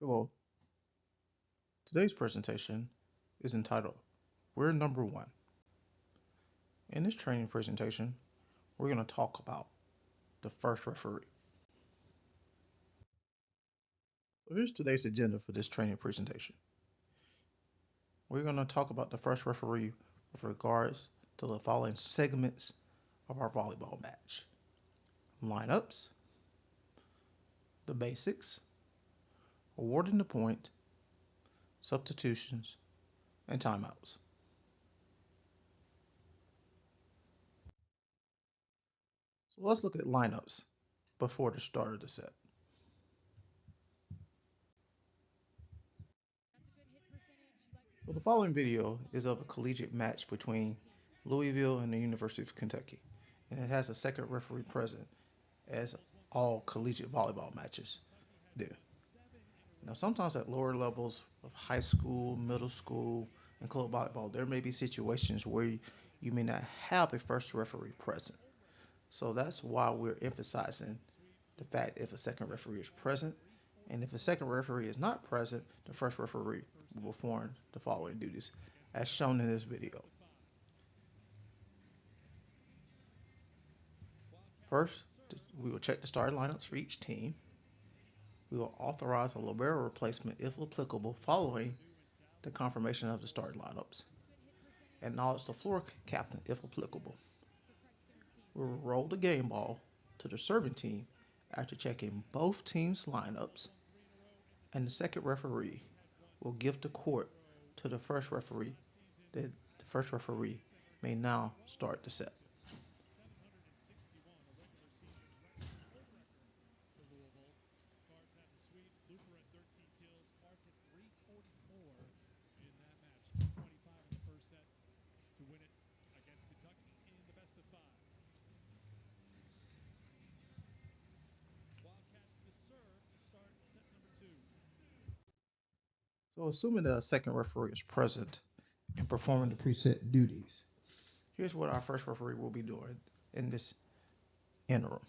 Hello, today's presentation is entitled We're Number One. In this training presentation, we're going to talk about the first referee. So here's today's agenda for this training presentation. We're going to talk about the first referee with regards to the following segments of our volleyball match: lineups, the basics, awarding the point, substitutions, and timeouts. So let's look at lineups before the start of the set. So the following video is of a collegiate match between Louisville and the University of Kentucky, and it has a second referee present, as all collegiate volleyball matches do. Now, sometimes at lower levels of high school, middle school, and club volleyball, there may be situations where you may not have a first referee present. So that's why we're emphasizing the fact if a second referee is present, and if a second referee is not present, the first referee will perform the following duties as shown in this video. First, we will check the starting lineups for each team. We will authorize a libero replacement if applicable following the confirmation of the starting lineups. Acknowledge the floor captain if applicable. We will roll the game ball to the serving team after checking both teams' lineups, and the second referee will give the court to the first referee. The first referee may now start the set. So assuming that a second referee is present and performing the preset duties, here's what our first referee will be doing in this interim.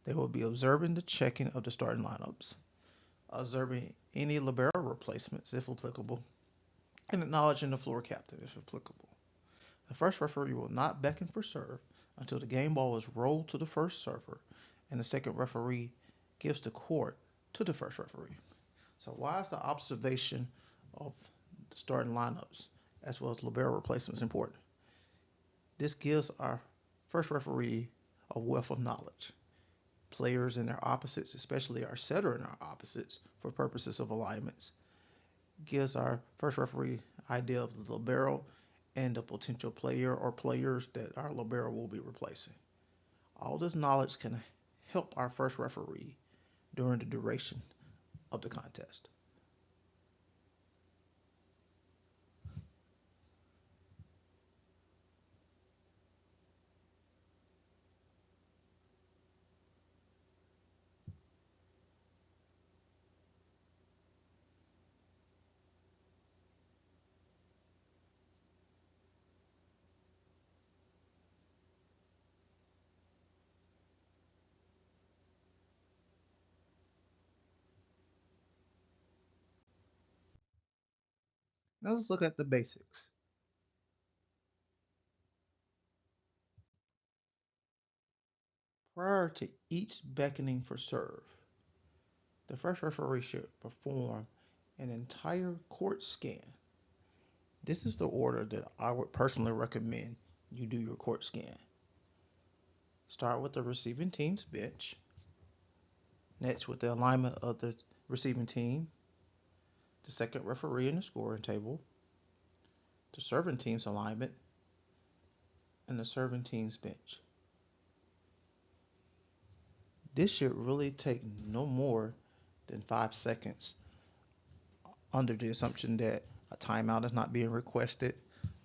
They will be observing the checking of the starting lineups, observing any libero replacements if applicable, and acknowledging the floor captain if applicable. The first referee will not beckon for serve until the game ball is rolled to the first server and the second referee gives the court to the first referee. So why is the observation of the starting lineups as well as libero replacements important? This gives our first referee a wealth of knowledge. Players and their opposites, especially our setter and our opposites, for purposes of alignments, gives our first referee idea of the libero and the potential player or players that our libero will be replacing. All this knowledge can help our first referee during the duration of the contest. Now let's look at the basics. Prior to each beckoning for serve, the first referee should perform an entire court scan. This is the order that I would personally recommend you do your court scan. Start with the receiving team's bench, next with the alignment of the receiving team, the second referee in the scoring table, the serving team's alignment, and the serving team's bench. This should really take no more than 5 seconds under the assumption that a timeout is not being requested,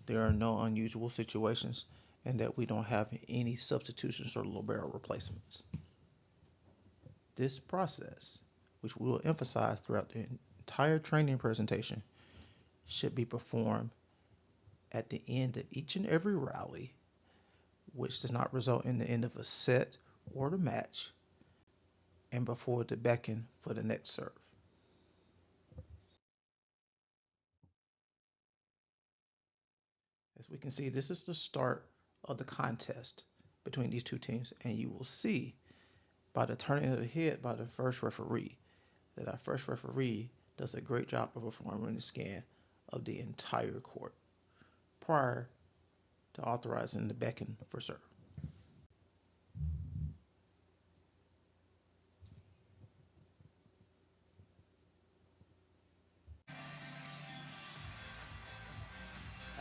there are no unusual situations, and that we don't have any substitutions or libero replacements. This process, which we will emphasize throughout the entire training presentation, should be performed at the end of each and every rally, which does not result in the end of a set or the match, and before the beckon for the next serve. As we can see, this is the start of the contest between these two teams, and you will see by the turning of the head by the first referee that our first referee does a great job of performing the scan of the entire court prior to authorizing the beckon for serve.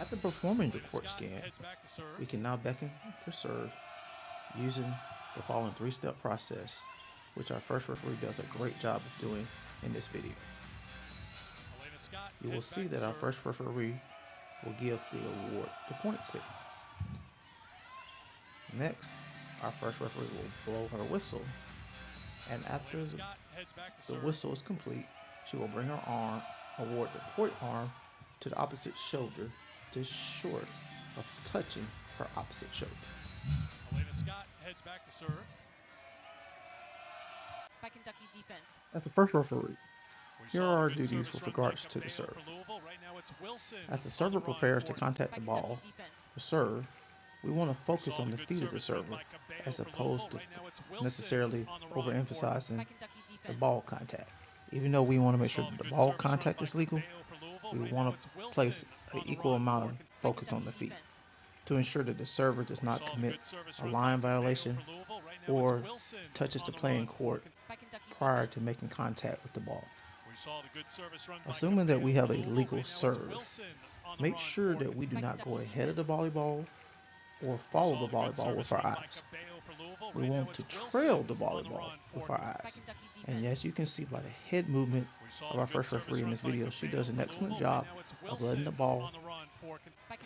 After performing the court scan, we can now beckon for serve using the following three-step process, which our first referee does a great job of doing in this video. You will see that our first referee will give the award to point signal. Next, our first referee will blow her whistle, and after the whistle is complete, she will bring her arm, award the point arm to the opposite shoulder, just short of touching her opposite shoulder. Elena Scott heads back to serve. By Kentucky's defense. As the first referee, here are our duties with regards to the serve. As the server prepares to contact the ball for serve, we want to focus on the feet of the server as opposed to necessarily overemphasizing the ball contact. Even though we want to make sure that the ball contact is legal, we want to place an equal amount of focus on the feet to ensure that the server does not commit a line violation or touches the playing court prior to making contact with the ball. Assuming that we have a legal serve, make sure that we do not go ahead of the volleyball or follow the volleyball with our eyes. We want to trail the volleyball with our eyes. And as you can see by the head movement of our first referee in this video, she does an excellent job of letting the ball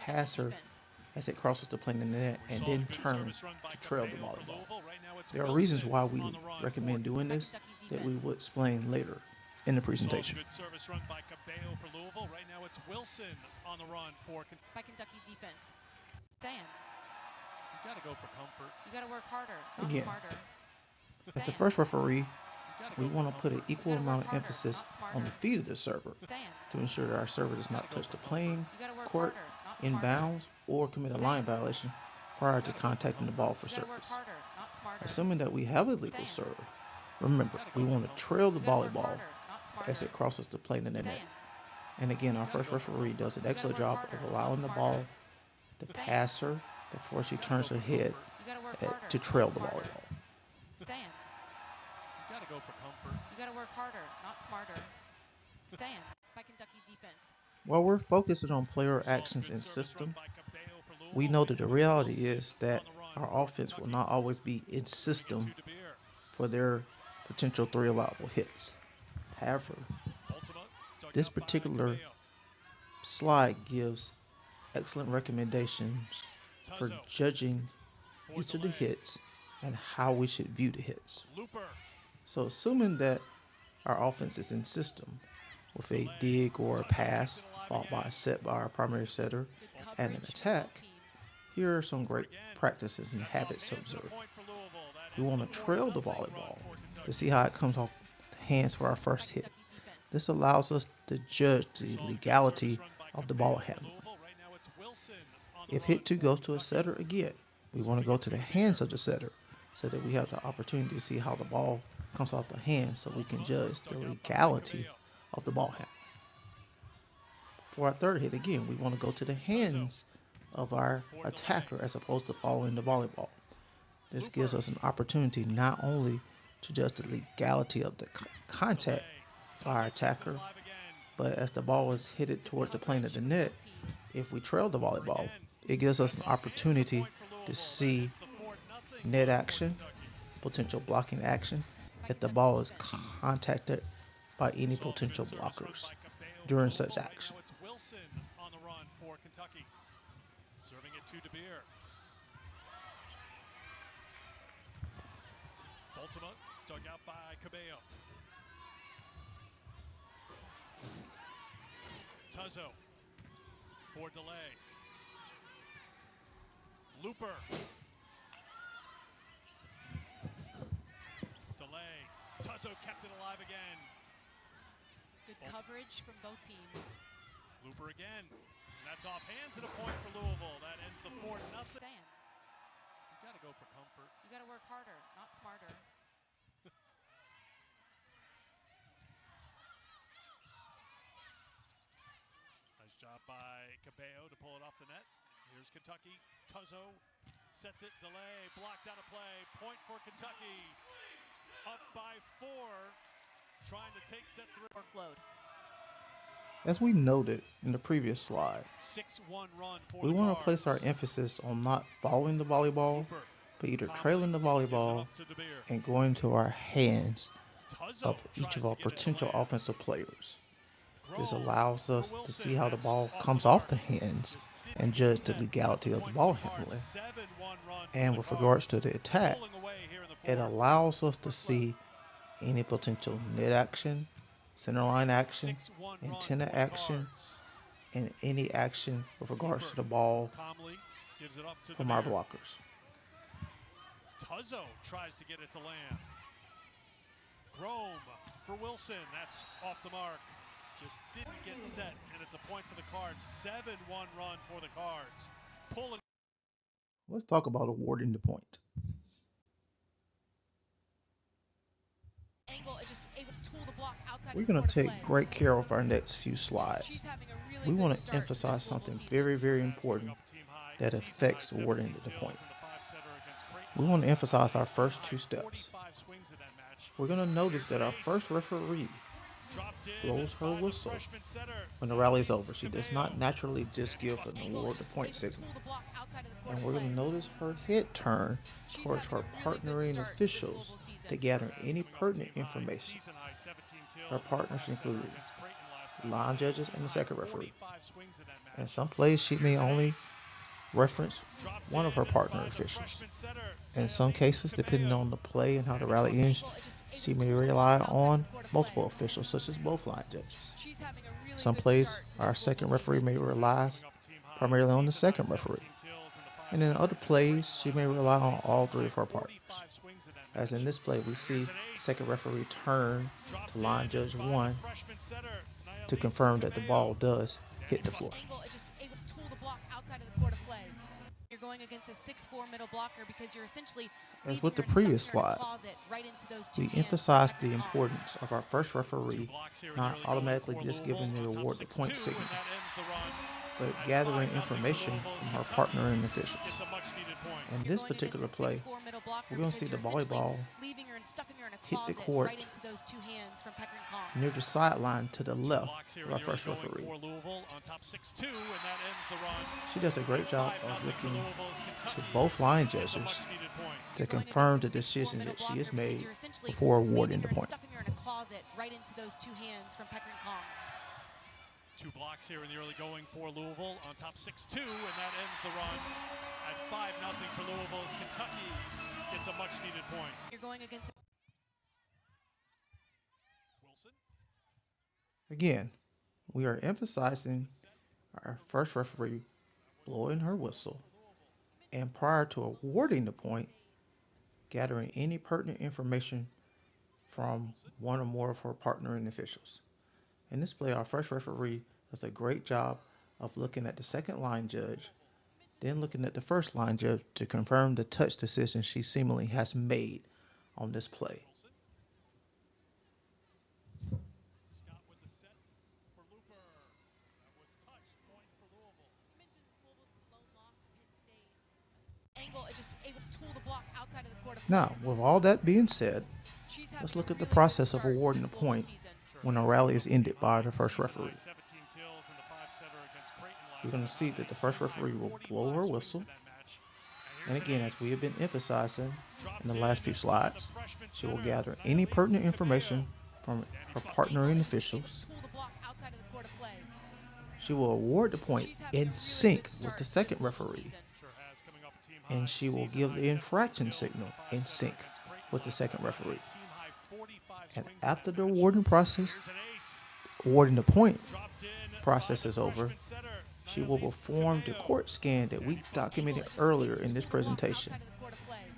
pass her as it crosses the plane in the net and then turn to trail the volleyball. There are reasons why we recommend doing this that we will explain later in the presentation. Good service run by Cabello for Louisville. Right now it's Wilson on the run for by Kentucky's defense. Dan. You got to go for comfort. You got to work harder, not Again, smarter. as the first referee, we want to put an equal amount of emphasis on the feet of the server to ensure that our server does not touch the playing court, inbounds, or commit a line violation prior to contacting the ball for service. Assuming that we have a legal serve, remember, we want to trail the volleyball as it crosses the plane in the net. And again, our first referee does an excellent job of allowing the ball to pass her before she turns her head to trail the volleyball. Dan. You got to go for comfort. You got to work harder, not smarter. Dan. By Kentucky's defense. While we're focusing on player actions and system, we know that the reality is that our offense will not always be in system for their potential 3 allowable hits. However, this particular slide gives excellent recommendations for judging each of the hits and how we should view the hits. So assuming that our offense is in system with a dig or a pass followed by a set by our primary setter and an attack, here are some great practices and habits to observe. We want to trail the volleyball to see how it comes off the hands for our first hit. This allows us to judge the legality of the ball handling. If hit 2 goes to a setter again, we want to go to the hands of the setter so that we have the opportunity to see how the ball comes off the hands so we can judge the legality of the ball handling. For our third hit, again, we want to go to the hands of our attacker as opposed to following the volleyball. This gives us an opportunity not only to judge the legality of the contact by our attacker, but as the ball is hit toward the plane of the net, if we trail the volleyball, it gives us an opportunity to see net action, potential blocking action, if the ball is contacted by any potential blockers during such action. Wilson on the run for Kentucky. Serving it to DeBeer. Ultima dug out by Cabello. Tuzzo for delay. Looper. Delay. Tuzzo kept it alive again. Good coverage from both teams. Looper again. And that's off hands and a point for Louisville. That ends the 4-0. Dan, You got to go for comfort. you got to work harder, not smarter. Nice job by Cabello to pull it off the net. Here's Kentucky. Tuzzo sets it, delay, blocked out of play. Point for Kentucky. Up by 4. Trying to take set 3. Workload. As we noted in the previous slide, 6-1 run for we the want to Cards. place our emphasis on not following the volleyball, Looper. but either Conley trailing the gives it volleyball up to DeBeer. and going to our hands Tuzzo of each tries of to our get it to potential land. offensive players. This Grove allows for us to Wilson. see how the That's ball off comes the off mark. the hands Just and didn't judge get the set. legality of the Point ball for the Cards. handling. 7-1 run for And the with regards to Cards. the attack, Pulling away here in the it fourth. allows us to see any potential net action, center line action, 6-1 run antenna for the action, Cards. and any action with regards to the ball Conley gives it up to from our DeBeer. blockers. Tuzzo tries to get it to land. Grome for Wilson. That's off the mark. Just didn't get set, and it's a point for the Cards. 7-1 run for the Cards. Pulling. Let's talk about awarding the point. Angle is just able to tool the block outside We're of the going court to of take play. great care of our next few She's slides. having a really We good want to start to emphasize this something Louisville very, season. very That's important coming off a team high. that Season affects high awarding 17 the kills point. in the five-setter against Creighton We want to last emphasize our night. first two High steps. 45 swings in that match. We're going to notice that our first referee Dropped in blows her by the whistle freshman setter, when the rally is Luis over. She does Cabello. not naturally just give an Angle award is the just point able to signal. tool the block outside of the court And of we're going to play. notice her head turn She's towards having her a really good partnering start to this officials Louisville season. to gather Whereas any coming off a pertinent team high information. season high 17 kills Her in the partners five-setter include against Creighton last line night. judges and the Team second high referee. 45 swings in that match. And some plays she may Here's an only ace. reference Dropped one of her in partner by the officials. freshman setter, In some Luis cases, depending Cabello. on the play and how the rally ends, Angle is just able she to may tool the rely block outside on of the court of multiple play. officials, such as both line judges. She's having a really Some good plays, start to our this second Louisville referee may season. rely Coming off a team high primarily on the season high second referee. 17 kills in the And in five-setter other against plays, Creighton she last may night. rely on all Team three high of her partners. 45 swings in that As in match. this play, we see Here's an the ace. second referee turn Dropped to line in judge by 1 the freshman setter, to Naelis confirm that the ball Cabello. does hit the floor. Angle is just able to tool the block outside of the court of play. You're going against a 6'4" middle blocker because you're essentially As leaving with her the and previous stuffing her in a slide, closet right into those two we hands from emphasized Pecker the and Kong. importance of our first Two referee blocks here in not the early going automatically for just Louisville giving the on top award the 6-2, point signal, and that ends the run but at gathering 5-0 for information Louisville's from her Kentucky. partnering officials. It's a much-needed point. In You're this going particular against a play, 6'4" middle blocker we're going to because see the you're essentially volleyball leaving her and stuffing her in a hit the closet court right into those two hands from Pecker and Kong. near the sideline to the Two left blocks here of in our the first early going referee. for Louisville on top 6-2, and that ends the run. She does a great job 5-0 of for looking Louisville's to Kentucky. both line It's a judges much-needed point. to You're going confirm the against a 6'4" decision middle that she blocker has because made you're essentially before leaving awarding her the and point. stuffing her in a closet right into those two hands from Pecker and Kong. Two blocks here in the early going for Louisville on top 6-2, and that ends the run at 5-0 for Louisville's Kentucky. It's a much-needed point. You're going against Wilson. Again, we are emphasizing our first referee blowing her whistle and prior to awarding the point, gathering any pertinent information from one or more of her partnering officials. In this play, our first referee does a great job of looking at the second line judge, then looking at the first line judge to confirm the touch decision she seemingly has made on this play. Scott with the set for Looper. That was touch point for Louisville. You mentioned Louisville's lone loss to Penn State. Angle is just able to tool the block outside of the court of play. Now, with all that being said, She's let's having look a at the really good process of start to awarding this the Louisville point season. when a rally is ended by the first referee. 17 kills in the five-setter against Creighton last We're going to see that the first referee will blow her whistle. And again, as we have been emphasizing in the last few slides, she will gather any pertinent information from her partnering officials. Tool the block outside of the court of play. She will award the point She's having a in really sync good with start the to second this Louisville referee, season. and she will give the infraction signal in sync with the second referee. And after the awarding process, awarding the point process is over, she will perform the court scan that we documented earlier in this presentation. Outside of the court of play.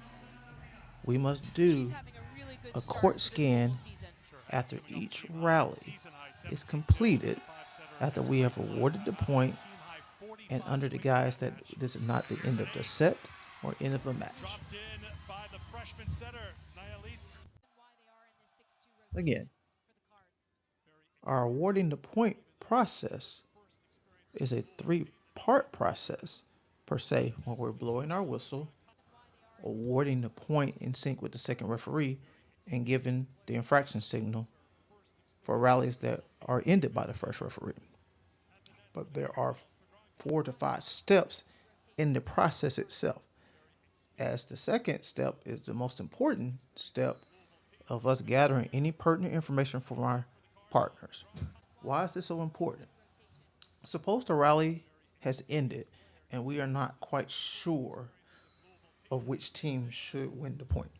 We must do She's having a really good a start court to this scan Louisville season. after each rally is completed, after we have awarded the point, and under the guise that this is not the end of the set or end of a match. Again, our awarding the point process is a three-part process per se, when we're blowing our whistle, awarding the point in sync with the second referee, and giving the infraction signal for rallies that are ended by the first referee. But there are 4 to 5 steps in the process itself, as the second step is the most important step of us gathering any pertinent information from our partners. Why is this so important? Suppose the rally has ended and we are not quite sure of which team should win the point.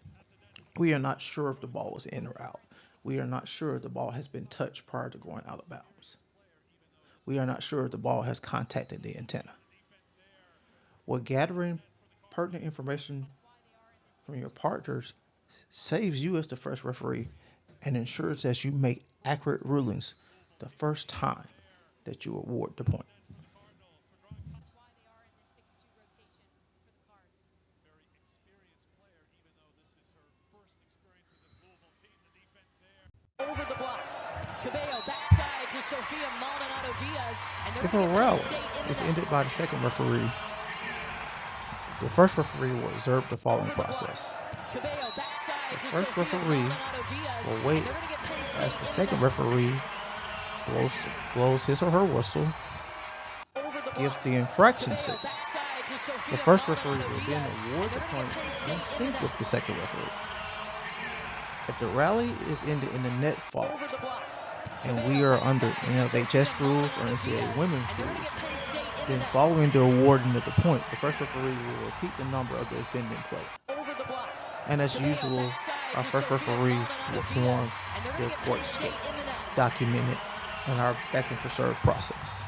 We are not sure if the ball was in or out. We are not sure if the ball has been touched prior to going out of bounds. We are not sure if the ball has contacted the antenna. Well, gathering pertinent information from your partners saves you as the first referee and ensures that you make accurate rulings the first time that you award the point. Over the block. Cabello backside to Sofia Maldonado Diaz. If a rally is ended by the second referee, the first referee will observe the following process. The first referee will wait as the second referee blows his or her whistle, gives the infraction signal. The first referee will then award the point in sync with the second referee. If the rally is ended in a net fault, and we are under NFHS rules or NCAA women's rules, then following the awarding of the point, the first referee will repeat the number of the offending player. And as usual, our first referee will form their court skate, documented in our backing for serve process.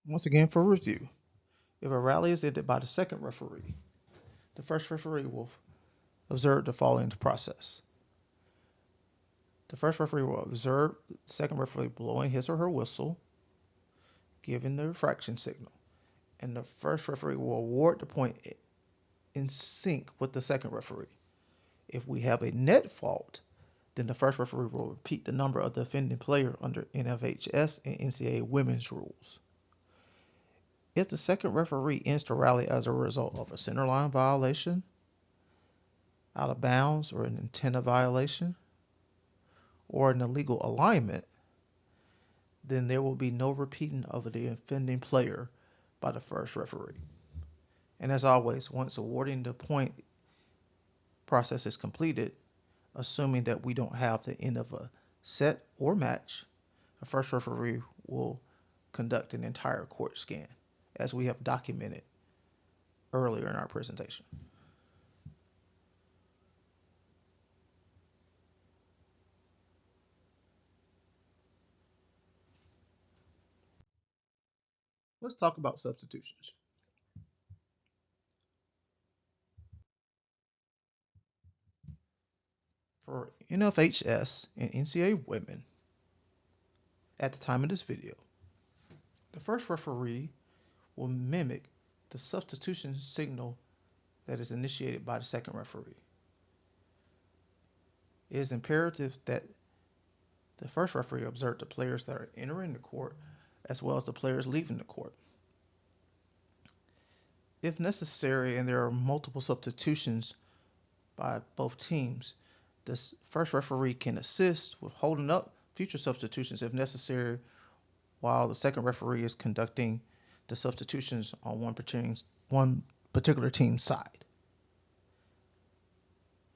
Once again, for review, if a rally is ended by the second referee, the first referee will observe the following process. The first referee will observe the second referee blowing his or her whistle, giving the infraction signal, and the first referee will award the point in sync with the second referee. If we have a net fault, then the first referee will repeat the number of the offending player under NFHS and NCAA women's rules. If the second referee ends the rally as a result of a centerline violation, out of bounds or an antenna violation, or an illegal alignment, then there will be no repeating of the offending player by the first referee. And as always, once awarding the point process is completed, assuming that we don't have the end of a set or match, the first referee will conduct an entire court scan, as we have documented earlier in our presentation. Let's talk about substitutions. For NFHS and NCAA women, at the time of this video, the first referee will mimic the substitution signal that is initiated by the second referee. It is imperative that the first referee observe the players that are entering the court as well as the players leaving the court. If necessary, and there are multiple substitutions by both teams, the first referee can assist with holding up future substitutions if necessary, while the second referee is conducting the substitutions on one particular team's side.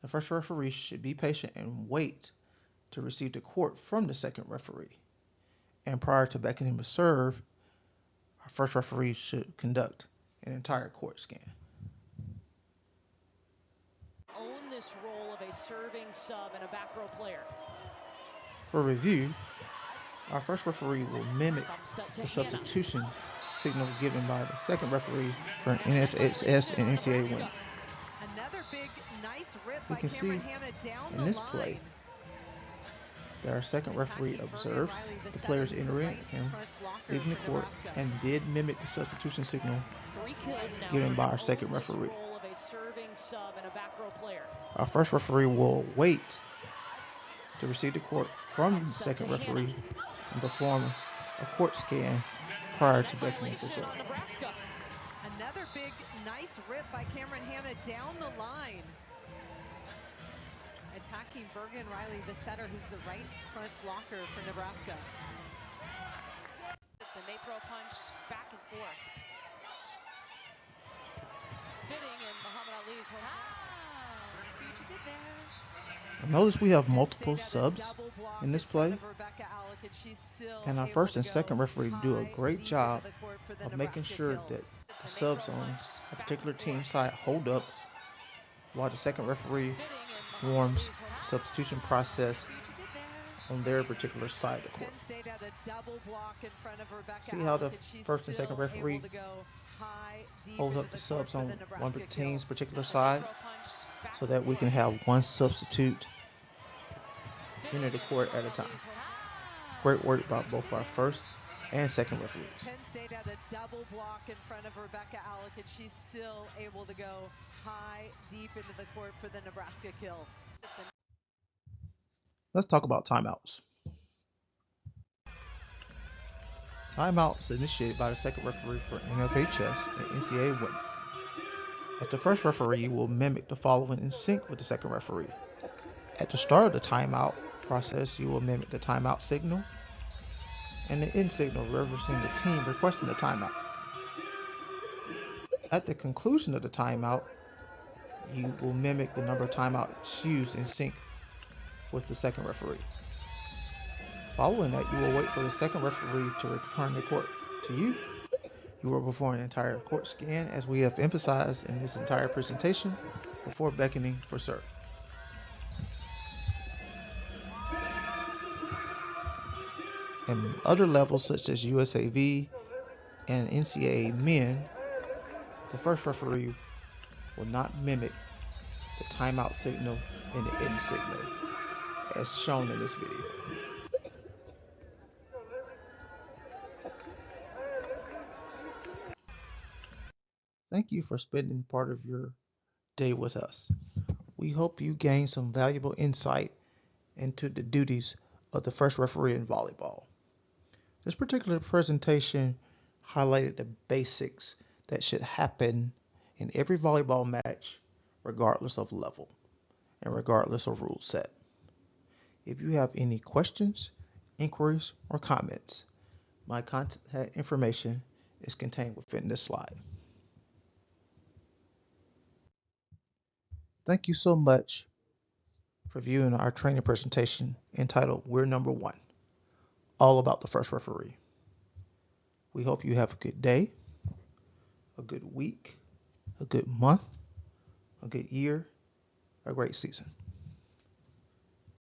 The first referee should be patient and wait to receive the court from the second referee. And prior to beckoning him to serve, our first referee should conduct an entire court scan. Own this role of a serving sub and a back row player. For review, our first referee will mimic the substitution signal given by the second referee for NFHS and NCAA women. Another big, nice rip We by can see Cameron Hanna down in the this line. play that our second referee Attacking observes Bergen Riley, the setter, players who's the entering right and front blocker leaving the for court Nebraska. and did mimic the substitution signal 3 kills now given for by him. our second Own this referee. role of a serving sub and a back row player. Our first referee will wait to receive the court from the Set second to Hanna. referee and perform a court scan prior to Net beckoning for violation serve. on Nebraska. Another big, nice rip by Cameron Hanna down the line. Attacking Bergen Riley, the setter, who's the right front blocker for Nebraska. Then they throw a punch back and forth. Fitting in Muhammad Ali's hometown. See what you did there. Notice we have Penn multiple State had a subs double block in this in front play, of Rebecca Alec, and she's still and our able first to and go second referee do a high, great deep job into the court for the of making Nebraska sure kill. that the subs on a particular team side hold up while the second referee Fitting in performs Muhammad the Ali's substitution process See what you did there. on their particular side of the court. Penn State had a double block in front of Rebecca See how Alec, the and she's first and second still referee able to go high, deep holds into up the court subs for on the one Nebraska of the team's kill. particular Then they side throw a punch back so and that we can forth. have one substitute Fitting enter the in court at a Muhammad time. Ali's hometown. Great work by both our first and second referees. Penn State had a double block in front of Rebecca Alec, and she's still able to go high, deep into the court for the Nebraska kill. Let's talk about timeouts. Timeouts initiated by the second referee for NFHS and NCAA women. As the first referee will mimic the following in sync with the second referee. At the start of the timeout process, you will mimic the timeout signal and the end signal referencing the team requesting the timeout. At the conclusion of the timeout, you will mimic the number of timeouts used in sync with the second referee. Following that, you will wait for the second referee to return the court to you. You will perform an entire court scan, as we have emphasized in this entire presentation, before beckoning for serve. And other levels such as USAV and NCAA men, the first referee will not mimic the timeout signal and the end signal as shown in this video. Thank you for spending part of your day with us. We hope you gain some valuable insight into the duties of the first referee in volleyball. This particular presentation highlighted the basics that should happen in every volleyball match, regardless of level and regardless of rule set. If you have any questions, inquiries, or comments, my contact information is contained within this slide. Thank you so much for viewing our training presentation entitled We're Number One, all about the first referee. We hope you have a good day, a good week, a good month, a good year, a great season.